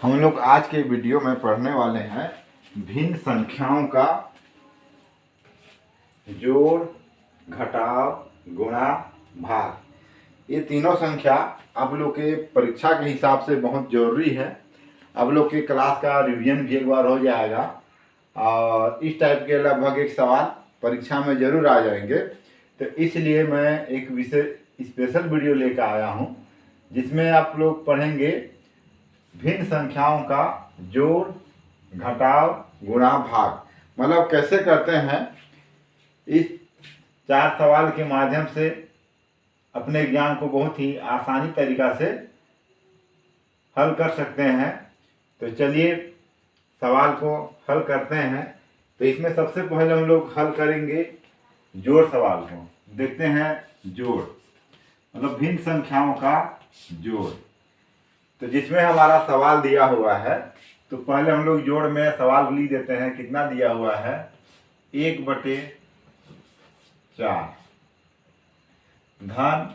हम लोग आज के वीडियो में पढ़ने वाले हैं भिन्न संख्याओं का जोड़, घटाव, गुणा, भाग। ये तीनों संख्या आप लोग के परीक्षा के हिसाब से बहुत ज़रूरी है। आप लोग के क्लास का रिवीजन भी एक बार हो जाएगा और इस टाइप के लगभग एक सवाल परीक्षा में ज़रूर आ जाएंगे। तो इसलिए मैं एक विशेष स्पेशल वीडियो लेकर आया हूँ जिसमें आप लोग पढ़ेंगे भिन्न संख्याओं का जोड़, घटाव, गुणा, भाग। मतलब कैसे करते हैं, इस 4 सवाल के माध्यम से अपने ज्ञान को बहुत ही आसानी तरीका से हल कर सकते हैं। तो चलिए सवाल को हल करते हैं। तो इसमें सबसे पहले हम लोग हल करेंगे जोड़ सवाल को। देखते हैं जोड़ मतलब भिन्न संख्याओं का जोड़। तो जिसमें हमारा सवाल दिया हुआ है, तो पहले हम लोग जोड़ में सवाल लिख देते हैं। कितना दिया हुआ है? 1/4 धन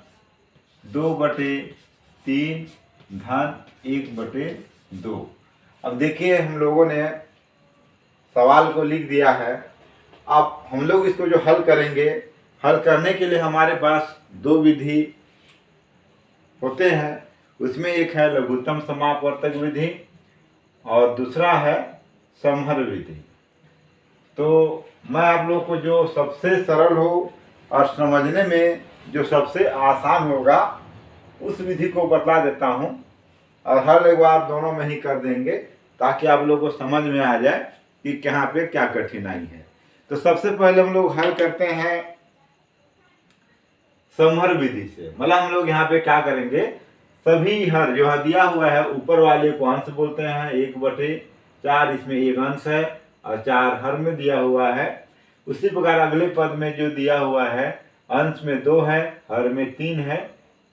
2/3 धन 1/2। अब देखिए हम लोगों ने सवाल को लिख दिया है। अब हम लोग इसको जो हल करेंगे, हल करने के लिए हमारे पास 2 विधि होते हैं। उसमें एक है लघुत्तम समापवर्तक विधि और दूसरा है समहर विधि। तो मैं आप लोग को जो सबसे सरल हो और समझने में जो सबसे आसान होगा उस विधि को बतला देता हूँ और हर एक बार दोनों में ही कर देंगे ताकि आप लोगों को समझ में आ जाए कि कहाँ पे क्या कठिनाई है। तो सबसे पहले हम लोग हल करते हैं समहर विधि से। मतलब हम लोग यहाँ पे क्या करेंगे, सभी हर जो दिया हुआ है ऊपर वाले को अंश बोलते हैं। 1/4 इसमें एक अंश है और 4 हर में दिया हुआ है। उसी प्रकार अगले पद में जो दिया हुआ है, अंश में 2 है, हर में 3 है,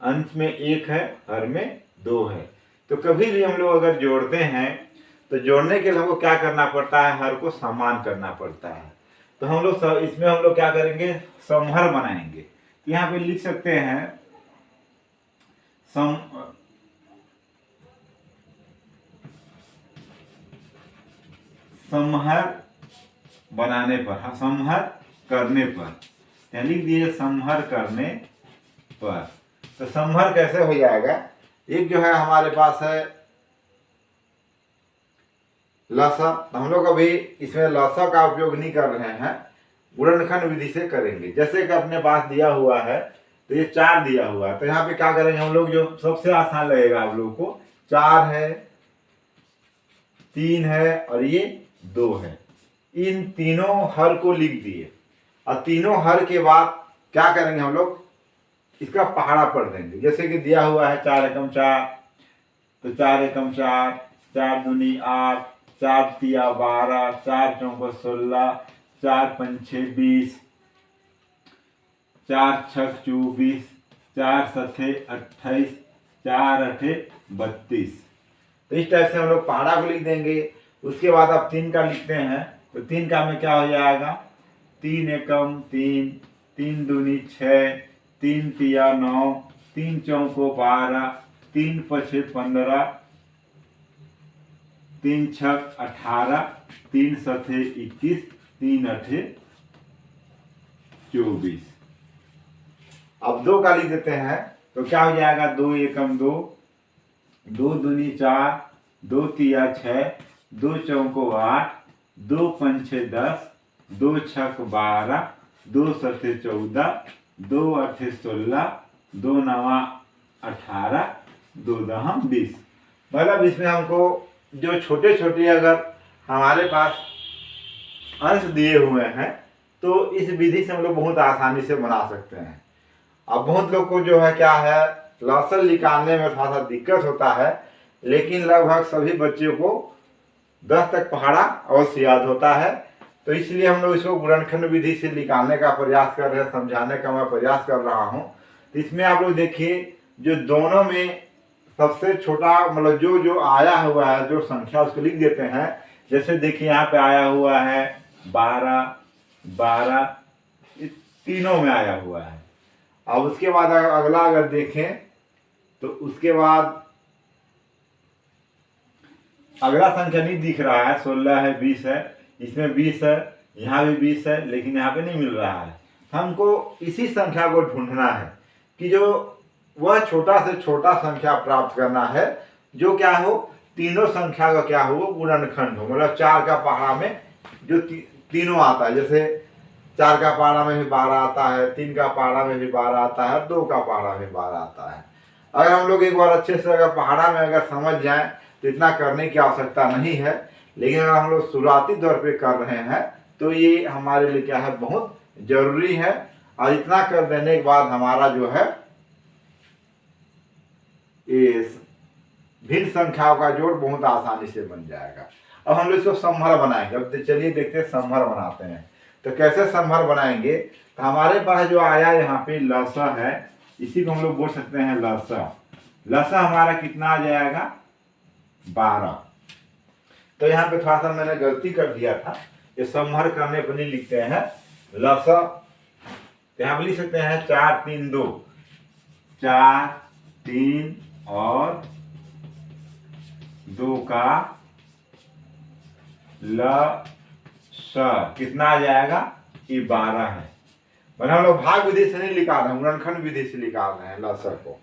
अंश में 1 है, हर में 2 है। तो कभी भी हम लोग अगर जोड़ते हैं तो जोड़ने के लिए हमको क्या करना पड़ता है, हर को समान करना पड़ता है। तो हम लोग इसमें हम लोग क्या करेंगे, समहर बनाएंगे। तो यहाँ पे लिख सकते हैं समहर बनाने पर, हाँ समहर करने पर, यहाँ लिख दिए समहर करने पर। तो समहर कैसे हो जाएगा, एक जो है हमारे पास है लसक। हम लोग अभी इसमें लसक का उपयोग नहीं कर रहे हैं, गुणनखंड विधि से करेंगे। जैसे कि अपने पास दिया हुआ है, तो ये 4 दिया हुआ है। तो यहाँ पे क्या करेंगे हम लोग, जो सबसे आसान लगेगा आप लोगों को, 4 है, 3 है और ये 2 है। इन तीनों हर को लिख दिए और तीनों हर के बाद क्या करेंगे हम लोग, इसका पहाड़ा पढ़ देंगे। जैसे कि दिया हुआ है 4 एकम 4, तो 4 एकम 4, 4 दूनी 8, 4 तिया 12, 4 चौको 16, 4 पंचे 20, 4 छक 24, 4 सथे 28, 4 अठे 32। तो इस टाइप से हम लोग पहाड़ा को लिख देंगे। उसके बाद आप 3 का लिखते हैं, तो 3 का में क्या हो जाएगा, 3 एकम 3, 3 दूनी 6, 3 तिया 9, 3 चौको 12, 3 पछे 15, 3 छक 18, 3 सथे 21, 3 अठे 24। अब 2 का लिख देते हैं, तो क्या हो जाएगा, 2 एकम 2, 2 दूनी 4, 2 तिया 6, 2 चौको 8, 2 पंचे 10, 2 छक 12, 2 सथे 14, 2 अठे 16, 2 नवा 18, 2 दहम 20। मतलब इसमें हमको जो छोटे छोटे अगर हमारे पास अंश दिए हुए हैं तो इस विधि से हम लोग बहुत आसानी से बना सकते हैं। अब बहुत लोग को जो है क्या है, लसक निकालने में थोड़ा सा दिक्कत होता है, लेकिन लगभग सभी बच्चों को 10 तक पहाड़ा अवश्य याद होता है। तो इसलिए हम लोग इसको गुणनखंड विधि से निकालने का प्रयास कर रहे हैं, समझाने का मैं प्रयास कर रहा हूँ। तो इसमें आप लोग देखिए, जो दोनों में सबसे छोटा मतलब जो आया हुआ है जो संख्या, उसको लिख देते हैं। जैसे देखिए यहाँ पे आया हुआ है 12, 12, तीनों में आया हुआ है। अब उसके बाद अगला अगर देखें तो उसके बाद अगला संख्या नहीं दिख रहा है, 16 है, 20 है, इसमें 20 है, यहाँ भी 20 है, लेकिन यहाँ पे नहीं मिल रहा है। हमको इसी संख्या को ढूंढना है कि जो वह छोटा से छोटा संख्या प्राप्त करना है जो क्या हो, तीनों संख्या का क्या हो, गुणनखंड हो। मतलब 4 का पहाड़ा में जो तीनों आता है, जैसे 4 का पहाड़ा में भी 12 आता है, 3 का पहाड़ा में भी 12 आता है, 2 का पहाड़ा में 12 आता है। अगर हम लोग एक बार अच्छे से अगर पहाड़ा में अगर समझ जाएं तो इतना करने की आवश्यकता नहीं है, लेकिन अगर हम लोग शुरुआती दौर पे कर रहे हैं तो ये हमारे लिए क्या है, बहुत जरूरी है। और इतना कर देने के बाद हमारा जो है इस भिन्न संख्याओं का जोड़ बहुत आसानी से बन जाएगा। अब हम लोग इसको समहर बनाएंगे। अब चलिए देखते हैं समहर बनाते हैं। तो कैसे समहर बनाएंगे, तो हमारे पास जो आया यहाँ पे लसा है, इसी को हम लोग बोल सकते हैं लसा। लसा हमारा कितना आ जाएगा, 12। तो यहाँ पे थोड़ा सा मैंने गलती कर दिया था, ये समहर करने पर नहीं लिखते हैं लसा, तो यहाँ पे लिख सकते हैं 4 3 2, 4 3 और 2 का लसा कितना आ जाएगा, ये 12 है। मतलब हम लोग भाग विधि से नहीं निकाल रहे हैं, गुणनखंड विधि से निकाल रहे हैं लसा को।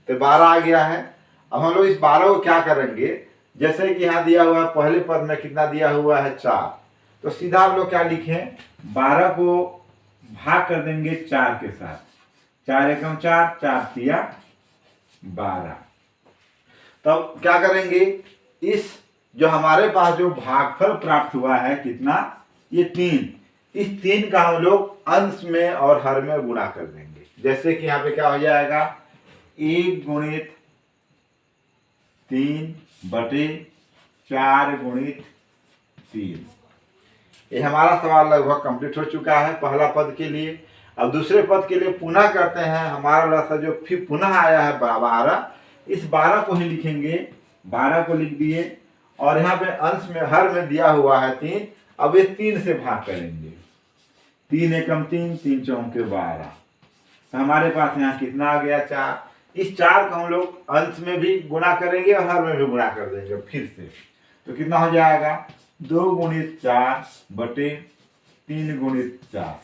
तो 12 आ गया है। अब हम लोग इस 12 को क्या करेंगे, जैसे कि यहाँ दिया हुआ है पहले पद में कितना दिया हुआ है, 4, तो सीधा हम लोग क्या लिखें, 12 को भाग कर देंगे 4 के साथ। 4 एकम 4, 4 तिया 12। तब क्या करेंगे, इस जो हमारे पास जो भागफल प्राप्त हुआ है कितना, ये 3, इस 3 का हम लोग अंश में और हर में गुणा कर देंगे। जैसे कि यहाँ पे क्या हो जाएगा, 1 गुणित 3 बटे 4 गुणित 3। ये हमारा सवाल लगभग कंप्लीट हो चुका है पहला पद के लिए। अब दूसरे पद के लिए पुनः करते हैं। हमारा लसा जो फिर पुनः आया है 12, इस 12 को ही लिखेंगे, 12 को लिख दिए और यहाँ पे अंश में हर में दिया हुआ है 3। अब ये 3 से भाग करेंगे, 3 एकम 3, 3 चौके 12। तो हमारे पास यहाँ कितना आ गया, 4। इस 4 को हम लोग अंश में भी गुणा करेंगे और हर में भी गुणा कर देंगे फिर से। तो कितना हो जाएगा, 2 गुणित 4 बटे 3 गुणित 4।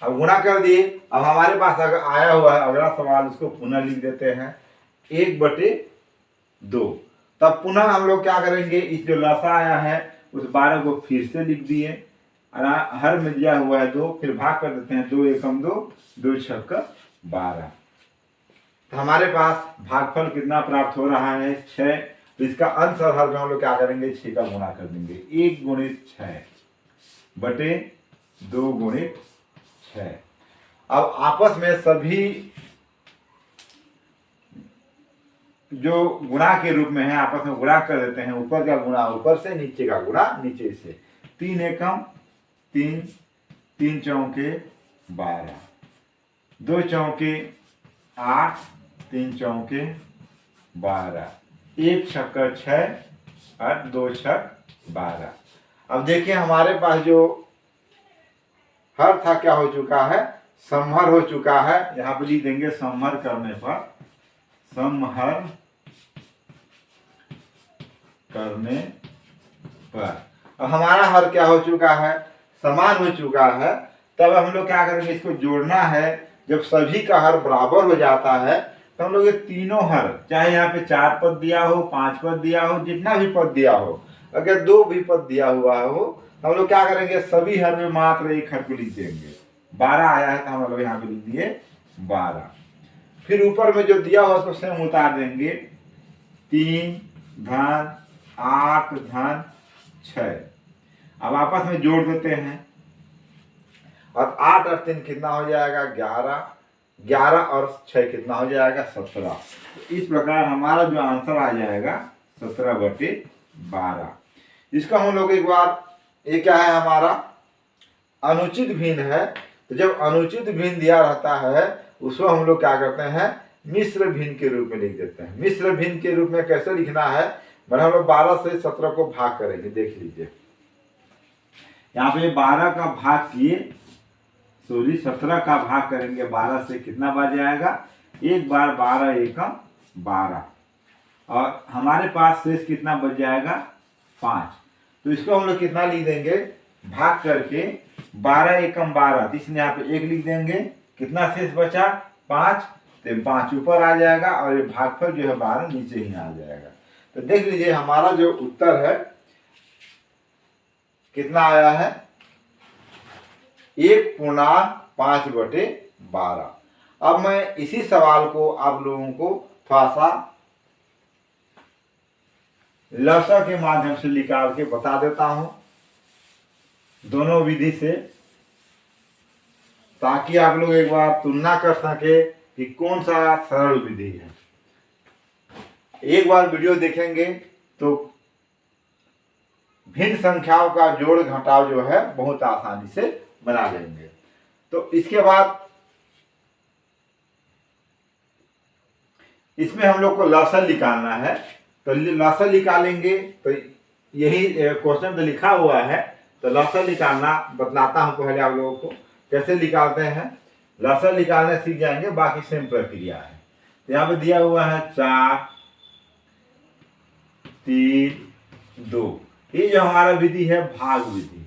अब गुणा कर दिए। अब हमारे पास अगर आया हुआ है अगला सवाल, उसको पुनः लिख देते हैं 1 बटे 2। तब पुनः हम लोग क्या करेंगे, इस जो लसा आया है उस 12 को फिर से लिख दिए, हर में दिया हुआ है 2, फिर भाग कर देते हैं, 2 एकम 2, 2 छक्का 12। तो हमारे पास भागफल कितना प्राप्त हो रहा है, 6। तो इसका अंश और हर में हम लोग क्या करेंगे, 6 का गुणा कर देंगे, 1 गुणित 6 बटे 2 गुणित 6। अब आपस में सभी जो गुणा के रूप में है आपस में गुणा कर देते हैं। ऊपर का गुणा ऊपर से, नीचे का गुणा नीचे से। 3 एकम 3, 3 चौके 12, 2 चौके 8, 3 चौके 12, 1 छक्का 6 और 2 छक 12। अब देखिए हमारे पास जो हर था क्या हो चुका है, समहर हो चुका है। यहाँ पर लिख देंगे समहर करने पर, समहर करने पर अब हमारा हर क्या हो चुका है, समान हो चुका है। तब हम लोग क्या करेंगे, इसको जोड़ना है। जब सभी का हर बराबर हो जाता है तो हम लोग ये तीनों हर, चाहे यहाँ पे 4 पद दिया हो, 5 पद दिया हो, जितना भी पद दिया हो, अगर 2 भी पद दिया हुआ हो, हम लोग क्या करेंगे, सभी हर में मात्र एक हर को लिख देंगे। 12 आया है तो हम लोग यहाँ पे लिख दिए 12। फिर ऊपर में जो दिया हुआ उसको स्वयं उतार देंगे, 3 धन 8 धन 6। अब आपस में जोड़ देते हैं और 8 और 3 कितना हो जाएगा, 11, 11 और 6 कितना हो जाएगा, 17। इस प्रकार हमारा जो आंसर आ जाएगा 17 बटे 12। इसका हम लोग एक बार, ये क्या है हमारा अनुचित भिन्न है। तो जब अनुचित भिन्न दिया रहता है उसको हम लोग क्या करते हैं, मिश्र भिन्न के रूप में लिख देते हैं। मिश्र भिन्न के रूप में कैसे लिखना है, मतलब हम लोग 12 से 17 को भाग करेंगे। देख लीजिए यहाँ पे 12 का भाग किए, 17 का भाग करेंगे 12 से, कितना बार जाएगा, 1 बार 12 एकम 12। और हमारे पास शेष कितना बच जाएगा 5। तो इसको हम लोग कितना लिख देंगे, भाग करके 12 एकम 12, तो इसलिए यहाँ पे 1 लिख देंगे। कितना शेष बचा 5, तो 5 ऊपर आ जाएगा और ये भागफल जो है 12 नीचे ही आ जाएगा। तो देख लीजिए हमारा जो उत्तर है कितना आया है 1/5/12। अब मैं इसी सवाल को आप लोगों को थोड़ा सा लसा के माध्यम से निकाल के बता देता हूं दोनों विधि से, ताकि आप लोग एक बार तुलना कर सके कि कौन सा सरल विधि है। एक बार वीडियो देखेंगे तो भिन्न संख्याओं का जोड़ घटाव जो है बहुत आसानी से बना लेंगे। तो इसके बाद इसमें हम लोग को लसन निकालना है, तो लसन निकालेंगे। तो यही क्वेश्चन तो लिखा हुआ है, तो लसन निकालना बतलाता हूं पहले आप लोगों को कैसे निकालते हैं। लसन निकालने सीख जाएंगे, बाकी सेम प्रक्रिया है। तो यहाँ पे दिया हुआ है 4 3 2, ये जो हमारा विधि है भाग विधि।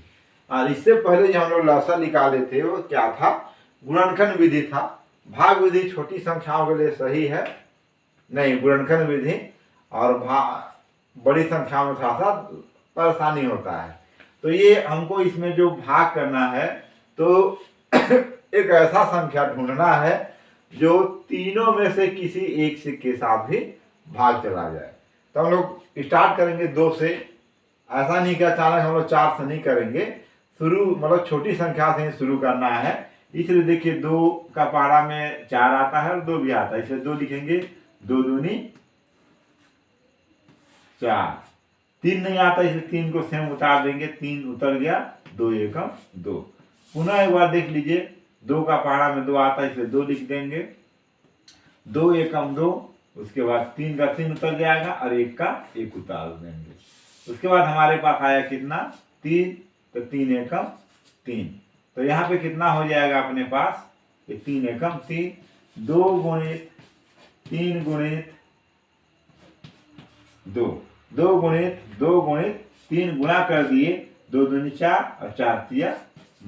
और इससे पहले जो हम लोग लसन निकाले थे वो क्या था, गुणनखंड विधि था। भाग विधि छोटी संख्याओं के लिए सही है, नहीं गुणनखंड विधि, और बड़ी संख्या में थोड़ा सा परेशानी होता है। तो ये हमको इसमें जो भाग करना है, तो एक ऐसा संख्या ढूंढना है जो तीनों में से किसी एक से के साथ भी भाग चला जाए। तो हम लोग स्टार्ट करेंगे 2 से। ऐसा नहीं कि अचानक हम लोग 4 से नहीं करेंगे, शुरू मतलब छोटी संख्या से ही शुरू करना है। इसलिए देखिए 2 का पहाड़ा में 4 आता है और 2 भी आता है, इसलिए 2 लिखेंगे। 2 दूनी 4, 3 नहीं आता इसलिए 3 को सेम उतार देंगे, 3 उतर गया, 2 एकम 2। पुनः एक बार देख लीजिए 2 का पहाड़ा में 2 आता है इसलिए 2 लिख देंगे। 2 एकम 2, उसके बाद 3 का 3 उतर जाएगा और 1 का 1 उतार देंगे। उसके बाद हमारे पास आया कितना 3, तो 3 एकम 3। तो यहाँ पे कितना हो जाएगा अपने पास, ये 3 एकम 3, 2 गुणित 3 गुणित 2, 2 गुणित 2 गुणित 3 गुणा कर दिए, 2 दूनी 4 और 4 तिया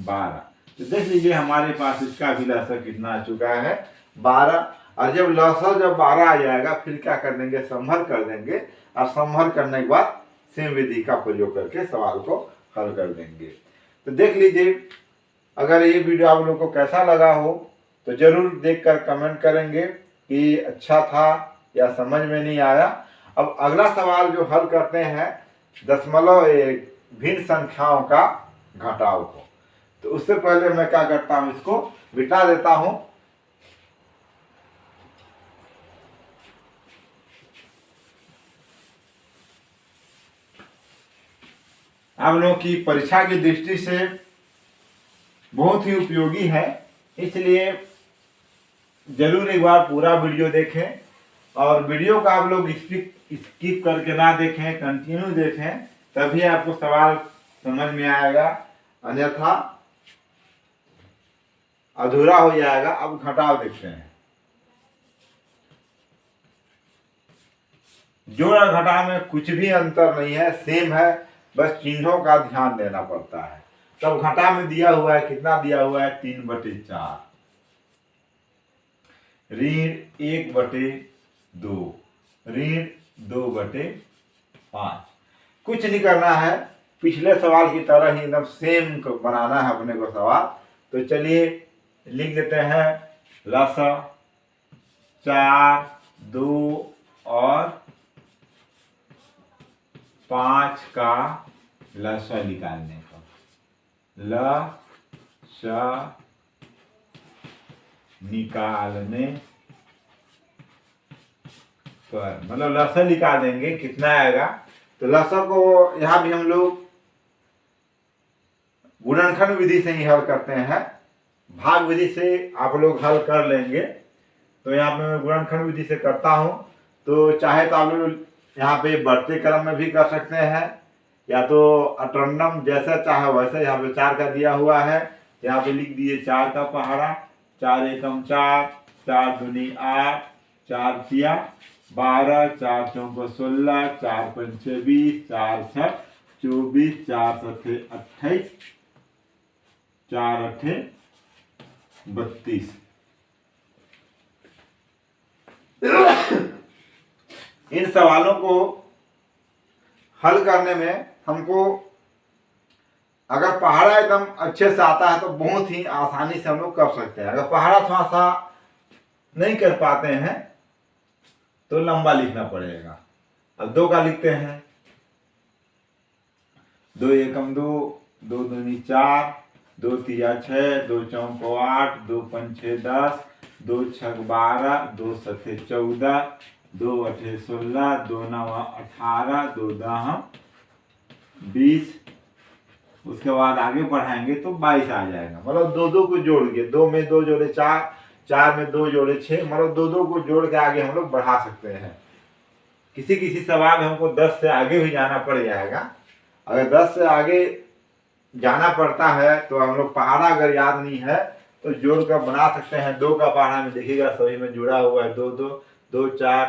12। तो देख लीजिए हमारे पास इसका भी लसर कितना आ चुका है 12। और जब लसर जब 12 आ जाएगा फिर क्या कर देंगे, संभर कर देंगे, और संभर करने के बाद सेम विधि का प्रयोग करके सवाल को हल कर देंगे। तो देख लीजिए, अगर ये वीडियो आप लोगों को कैसा लगा हो तो जरूर देखकर कमेंट करेंगे कि अच्छा था या समझ में नहीं आया। अब अगला सवाल जो हल करते हैं दशमलव भिन्न संख्याओं का घटाव को, तो उससे पहले मैं क्या करता हूं, इसको मिटा देता हूं। आप लोगों की परीक्षा की दृष्टि से बहुत ही उपयोगी है, इसलिए जरूर एक बार पूरा वीडियो देखें। और वीडियो का आप लोग स्किप करके ना देखें, कंटिन्यू देखें, तभी आपको सवाल समझ में आएगा, अन्यथा अधूरा हो जाएगा। अब घटाव देखते हैं। जोड़ और घटाव में कुछ भी अंतर नहीं है, सेम है, बस चिन्हों का ध्यान देना पड़ता है। तब घटा में दिया हुआ है, कितना दिया हुआ है 3/4, ऋण 1/2, ऋण 2/5। कुछ नहीं करना है, पिछले सवाल की तरह ही एकदम सेम बनाना है अपने को सवाल। तो चलिए लिख देते हैं लसा 4, 2 और 5 का लसा निकालने का। लसा निकालने पर मतलब लसा निकाल देंगे, कितना आएगा। तो लसा को यहाँ भी हम लोग गुणनखंड विधि से ही हल करते हैं, भाग विधि से आप लोग हल कर लेंगे। तो यहाँ पे मैं गुणनखंड विधि से करता हूँ। तो चाहे तो आप लोग यहाँ पे बढ़ते क्रम में भी कर सकते हैं, या तो अटरंडम जैसा चाहे वैसे। यहाँ पे 4 का दिया हुआ है, यहाँ पे लिख दिए 4 का पहाड़ा, 4 एकम 4, 4 दूनी 8, 4 तिया 12, 4 चौको 16, 4 पंचे 20, 4 छक 24, 4 सत्ते 28, 4 अट्ठे 32। इन सवालों को हल करने में हमको अगर पहाड़ा एकदम अच्छे से आता है तो बहुत ही आसानी से हम लोग कर सकते हैं। अगर पहाड़ा थोड़ा सा नहीं कर पाते हैं तो लंबा लिखना पड़ेगा। अब 2 का लिखते हैं। 2 एकम 2, 2 दूनी 4, 2 तिया 6, 2 चौको 8, 2 पंचे 10, 2 छक 12, 2 सत्ते 14, 2 अठे 16, 2 नवा 18, 2 दह 20। उसके बाद आगे बढ़ाएंगे तो 22 आ जाएगा। मतलब 2 को जोड़ के 2 में 2 जोड़े 4, 4 में 2 जोड़े 6, मतलब 2 को जोड़ के आगे हम लोग बढ़ा सकते हैं। किसी किसी सवाल में हमको 10 से आगे भी जाना पड़ जाएगा। अगर 10 से आगे जाना पड़ता है तो हम लोग पहाड़ा अगर याद नहीं है तो जोड़ कर बना सकते हैं। 2 का पहाड़ा में देखिएगा सभी में जुड़ा हुआ है 2 2 2 4,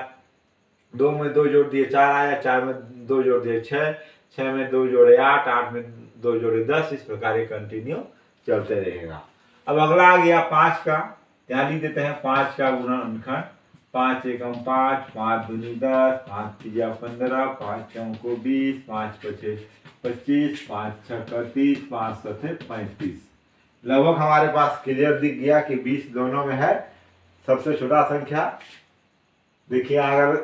2 में 2 जोड़ दिए 4 आया, 4 में 2 जोड़ दिए 6, 6 में 2 जोड़े 8, 8 में 2 जोड़े 10। इस प्रकार ये कंटिन्यू चलते रहेगा। अब अगला आ गया 5 का। यहाँ लिख देते हैं 5 का गुणनखंड। 5 एकम 5, 5 दूनी 10, 5 तिया 15, 5 चौको 20, 5 पचे 25, 5 छक 30, 5 सत्ते 35। लगभग हमारे पास क्लियर दिख गया कि 20 दोनों में है। सबसे छोटा संख्या देखिए, अगर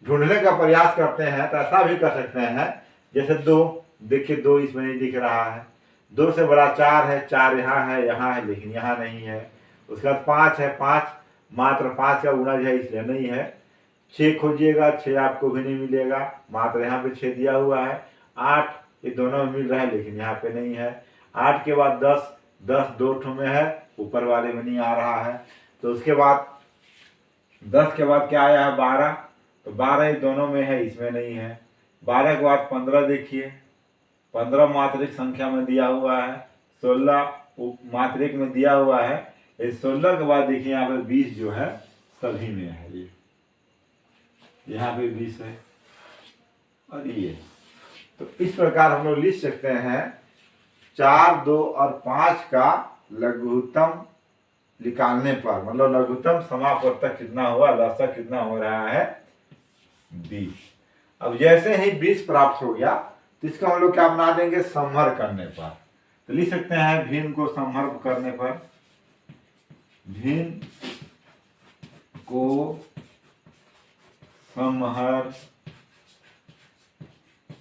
ढूंढने का प्रयास करते हैं तो ऐसा भी कर सकते हैं। जैसे 2, देखिए 2 इसमें नहीं दिख रहा है। 2 से बड़ा 4 है, 4 यहाँ है लेकिन यहाँ नहीं है। उसके बाद 5 है, 5 मात्र 5 का गुणज है इसलिए नहीं है। 6 खोजिएगा, 6 आपको भी नहीं मिलेगा, मात्र यहाँ पे 6 दिया हुआ है। 8 ये दोनों में मिल रहा है लेकिन यहाँ पे नहीं है। 8 के बाद 10, 10 2 ठो में है, ऊपर वाले में नहीं आ रहा है। तो उसके बाद 10 के बाद क्या आया है 12, तो 12 ये दोनों में है, इसमें नहीं है। 12 के बाद 15 देखिए, 15 मात्रिक संख्या में दिया हुआ है, 16 मात्रिक में दिया हुआ है। इस 16 के बाद देखिए यहाँ पे 20 जो है सभी में है। ये यहाँ पे 20 है और ये। तो इस प्रकार हम लोग लिख सकते हैं 4, 2 और 5 का लघुत्तम निकालने पर, मतलब लघुत्तम समापवर्तक कितना हुआ, लसक कितना हो रहा है 20। अब जैसे ही 20 प्राप्त हो गया तो इसका हम लोग क्या बना देंगे, संहर करने पर। तो लिख सकते हैं भिन्न को संहर करने पर, भिन्न को संहर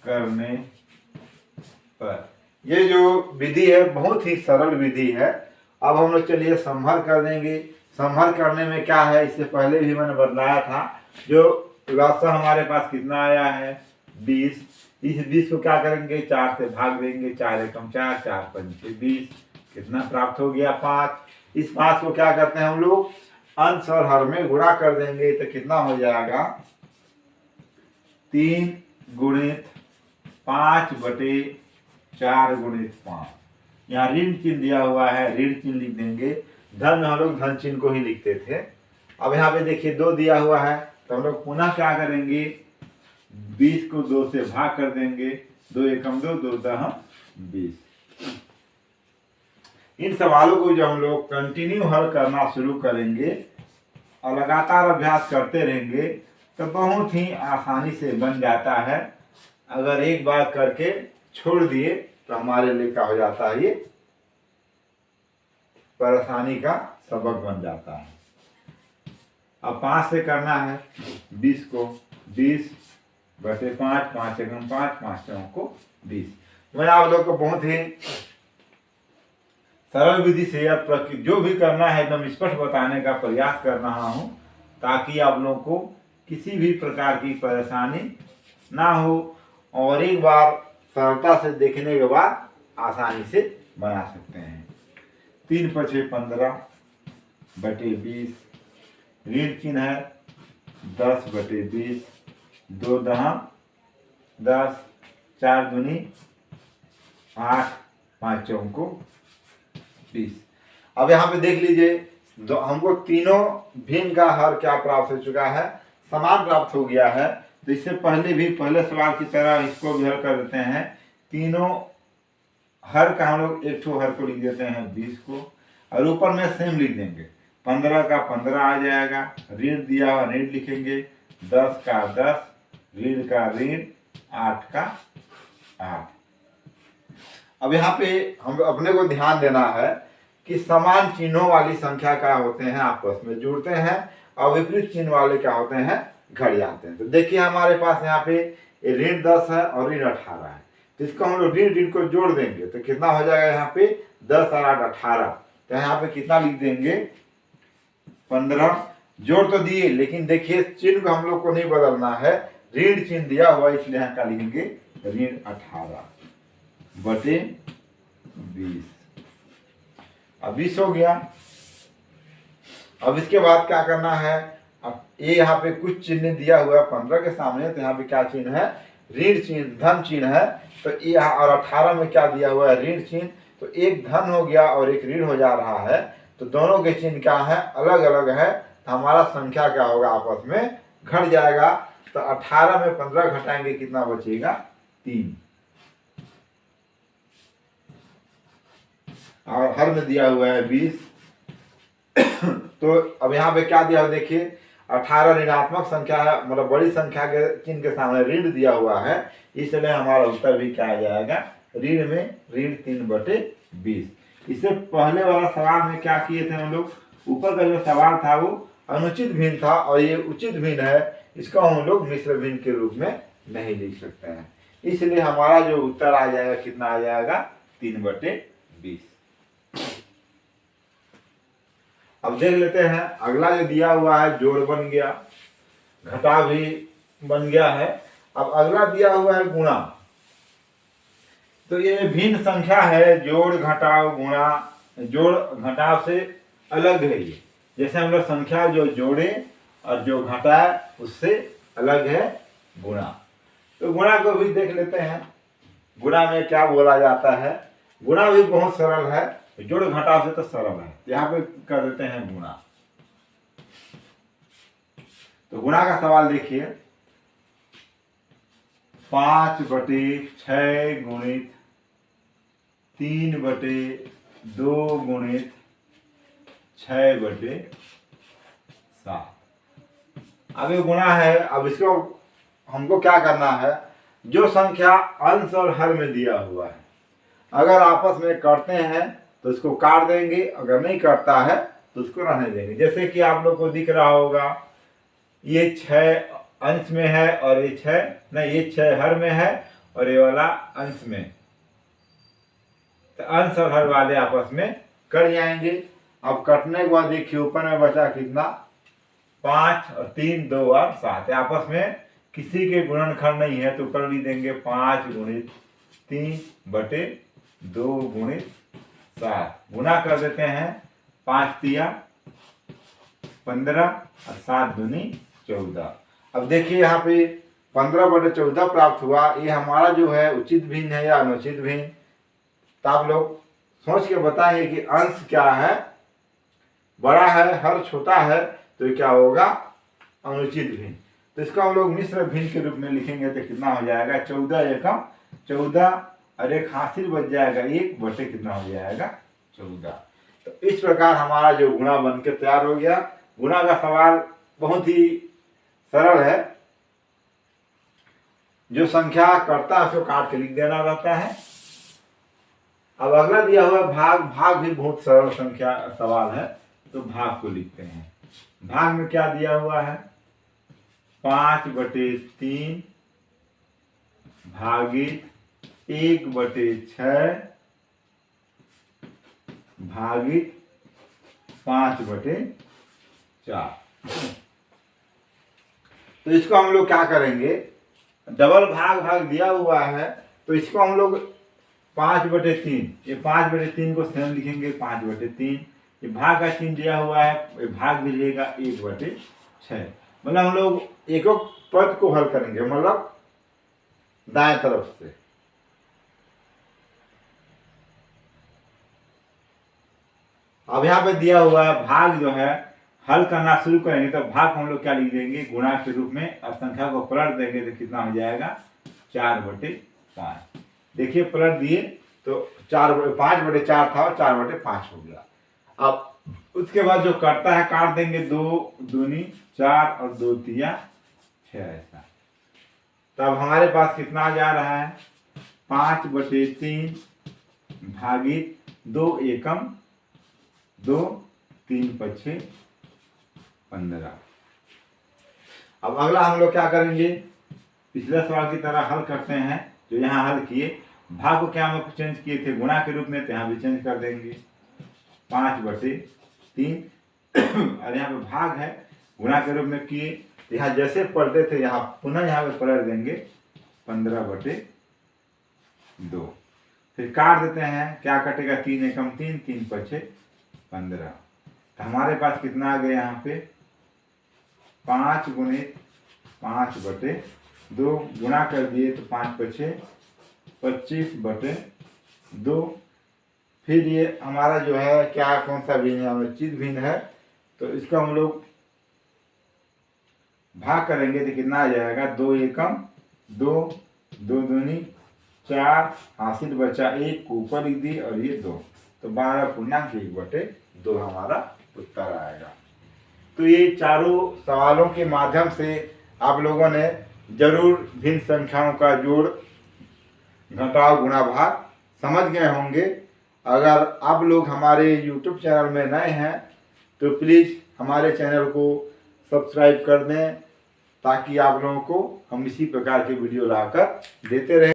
करने पर। ये जो विधि है बहुत ही सरल विधि है। अब हम लोग चलिए संहर कर देंगे। संहर करने में क्या है, इससे पहले भी मैंने बतलाया था। जो लसा हमारे पास कितना आया है 20, इस 20 को क्या करेंगे 4 से भाग देंगे। 4 एकम 4, 4 पंचे 20, कितना प्राप्त हो गया 5। इस 5 को क्या करते हैं हम लोग अंश और हर में गुणा कर देंगे तो कितना हो जाएगा 3 गुणित 5 बटे 4 गुणित 5। यहाँ ऋण चिन्ह दिया हुआ है, ऋण चिन्ह लिख देंगे। धन में हम लोग धन चिन्ह को ही लिखते थे। अब यहाँ पे देखिए 2 दिया हुआ है तो हम लोग पुनः क्या करेंगे 20 को 2 से भाग कर देंगे। 2 एकम 2, 2 दह 20। इन सवालों को जो हम लोग कंटिन्यू हल करना शुरू करेंगे और लगातार अभ्यास करते रहेंगे तो बहुत ही आसानी से बन जाता है। अगर एक बार करके छोड़ दिए तो हमारे लिए क्या हो जाता है, ये परेशानी का सबक बन जाता है। अब 5 से करना है 20 को, 20 बटे 5, 5 एकम 5, 5 चौको 20। मैं आप लोग को बहुत ही सरल विधि से अब जो भी करना है एकदम स्पष्ट बताने का प्रयास कर रहा हूं ताकि आप लोग को किसी भी प्रकार की परेशानी ना हो और एक बार सरलता से देखने के बाद आसानी से बना सकते हैं। 3 पचे 15 बटे 20, ऋण चिन्ह है 10 बटे 20, 2 दह 10, 4 दूनी 8, 5 चौको 20। अब यहाँ पे देख लीजिए हमको तीनों भिन्न का हर क्या प्राप्त हो चुका है, समान प्राप्त हो गया है। तो इससे पहले भी पहले सवाल की तरह इसको भी हल कर देते हैं। तीनों हर का हम लोग एक ठो हर को लिख देते हैं 20 को, और ऊपर में सेम लिख देंगे। 15 का 15 आ जाएगा, ऋण दिया हुआ ऋण लिखेंगे, 10 का 10, ऋण का ऋण, 8 का 8। अब यहाँ पे हम अपने को ध्यान देना है कि समान चिन्हों वाली संख्या क्या होते हैं, आपस में जुड़ते हैं, और विपरीत चिन्ह वाले क्या होते हैं, घट जाते हैं। तो देखिए हमारे पास यहाँ पे ऋण 10 है और ऋण 18 है, तो इसको हम लोग ऋण ऋण को जोड़ देंगे तो कितना हो जाएगा, यहाँ पे 10 और 8 18। तो यहाँ पे कितना लिख देंगे, 15। जोड़ तो दिए, लेकिन देखिए चिन्ह को हम लोग को नहीं बदलना है, ऋण चिन्ह दिया हुआ, इसलिए यहाँ का लिखेंगे ऋण 18 बटे 20। अब 20 हो गया। अब इसके बाद क्या करना है, अब ये यहाँ पे कुछ चिन्ह दिया हुआ है 15 के सामने, तो यहाँ पे क्या चिन्ह है, ऋण चिन्ह, धन चिन्ह है। तो ये यहाँ और 18 में क्या दिया हुआ है, ऋण चिन्ह। तो एक धन हो गया और एक ऋण हो जा रहा है, तो दोनों के चिन्ह क्या है, अलग अलग है। तो हमारा संख्या क्या होगा, आपस में घट जाएगा। तो 18 में 15 घटाएंगे, कितना बचेगा, 3। और हर में दिया हुआ है 20। तो अब यहाँ पे क्या दिया हुआ देखिए, 18 ऋणात्मक संख्या है, मतलब बड़ी संख्या के चिन्ह के सामने ऋण दिया हुआ है, इसलिए हमारा उत्तर भी क्या आ जाएगा, ऋण में ऋण 3 बटे 20। इससे पहले वाला सवाल में क्या किए थे हम लोग, ऊपर का जो सवाल था वो अनुचित भिन्न था, और ये उचित भिन्न है, इसको हम लोग मिश्र भिन्न के रूप में नहीं लिख सकते हैं। इसलिए हमारा जो उत्तर आ जाएगा, कितना आ जाएगा, 3 बटे 20। अब देख लेते हैं अगला जो दिया हुआ है, जोड़ बन गया, घटाव भी बन गया है। अब अगला दिया हुआ है गुणा। तो ये भिन्न संख्या है, जोड़ घटाव गुणा, जोड़ घटाव से अलग है ये। जैसे हम लोग संख्या जो जोड़े और जो घटाए उससे अलग है गुणा। तो गुणा को भी देख लेते हैं, गुणा में क्या बोला जाता है। गुणा भी बहुत सरल है, जोड़ घटाव से तो सरल है। यहाँ पे कर देते हैं गुणा। तो गुणा का सवाल देखिए, 5 बटे 6 गुणित 3 बटे 2 गुणित 6 बटे 7। अब ये गुणा है। अब इसको हमको क्या करना है, जो संख्या अंश और हर में दिया हुआ है, अगर आपस में करते हैं तो इसको काट देंगे, अगर नहीं करता है तो उसको रहने देंगे। जैसे कि आप लोग को दिख रहा होगा, ये 6 अंश में है और ये 6 नहीं, ये 6 हर में है और ये वाला अंश में। तो अंश और हर वाले आपस में कट जाएंगे। अब कटने के बाद देखिए ऊपर में बचा कितना, 5 और 3 2 और 7। आपस में किसी के गुणनखंड नहीं है, तो ऊपर भी देंगे 5 गुणित 3 बटे 2 गुणित 7। गुणा कर देते हैं, 5 तिया 15 और 7 दूनी 14। अब देखिए यहाँ पे 15 बटे 14 प्राप्त हुआ। ये हमारा जो है उचित भिन्न है या अनुचित भिन्न, तो आप लोग सोच के बताएंगे कि अंश क्या है, बड़ा है, हर छोटा है, तो ये क्या होगा, अनुचित भिन्न। तो इसको हम लोग मिश्र भिन्न के रूप में लिखेंगे, तो कितना हो जाएगा, 14 एकम 14 और एक हासिल बच जाएगा 1 बटे कितना हो जाएगा, 14। तो इस प्रकार हमारा जो गुणा बन के तैयार हो गया। गुणा का सवाल बहुत ही सरल है, जो संख्या करता है उसको काट के लिख देना रहता है। अब अगला दिया हुआ भाग। भाग भी बहुत सरल संख्या सवाल है, तो भाग को लिखते हैं। भाग में क्या दिया हुआ है, 5 बटे 3 भागित 1 बटे 6 भागित 5 बटे 4। तो इसको हम लोग क्या करेंगे, डबल भाग भाग दिया हुआ है, तो इसको हम लोग 5 बटे 3, ये 5 बटे 3 को स्वयं लिखेंगे 5 बटे 3। ये भाग का चिन्ह दिया हुआ है, ये भाग भी लेगा 1 बटे 6। मतलब हम लोग एक पद को हल करेंगे, मतलब दाएं तरफ से। अब यहाँ पे दिया हुआ है भाग जो है हल करना शुरू करेंगे तो भाग हम लोग क्या लिख देंगे, गुणा के रूप में। अब संख्या को पलट देंगे तो कितना हो जाएगा, 4/5। देखिए पलट दिए तो 5/4 था और 4/5 हो गया। अब उसके बाद जो करता है काट देंगे, 2 दूनी 4 और 2 तिया 6 ऐसा। तब हमारे पास कितना जा रहा है, 5/3 भागित 2 एकम 2, 3×5 = 15। अब अगला हम लोग क्या करेंगे, पिछले सवाल की तरह हल करते हैं। जो यहाँ हल किए, भाग को क्या हम लोग चेंज किए थे गुणा के रूप में, तो यहाँ भी चेंज कर देंगे 5/3 और यहाँ पे भाग है गुणा के रूप में किए, तो यहाँ जैसे पलटे थे यहाँ पुनः यहाँ पे पलट देंगे 15/2। फिर काट देते हैं, क्या कटेगा, 3 एकम 3, 3×5 = 15। तो हमारे पास कितना आ गया यहाँ पे, 5 × 5/2 गुणा कर दिए तो 5×5 = 25/2। फिर ये हमारा जो है क्या, कौन सा भिन्न है, चित भिन्न है, तो इसको हम लोग भाग करेंगे तो कितना आ जाएगा, 2 एकम 2, 2 दूनी 4, हासिल बचा 1 को ऊपर लिख दी और ये 2, तो 12.1/2 हमारा उत्तर आएगा। तो ये चारों सवालों के माध्यम से आप लोगों ने जरूर भिन्न संख्याओं का जोड़ घटाव गुणा भाग समझ गए होंगे। अगर आप लोग हमारे YouTube चैनल में नए हैं तो प्लीज़ हमारे चैनल को सब्सक्राइब कर दें, ताकि आप लोगों को हम इसी प्रकार के वीडियो लाकर देते रहें।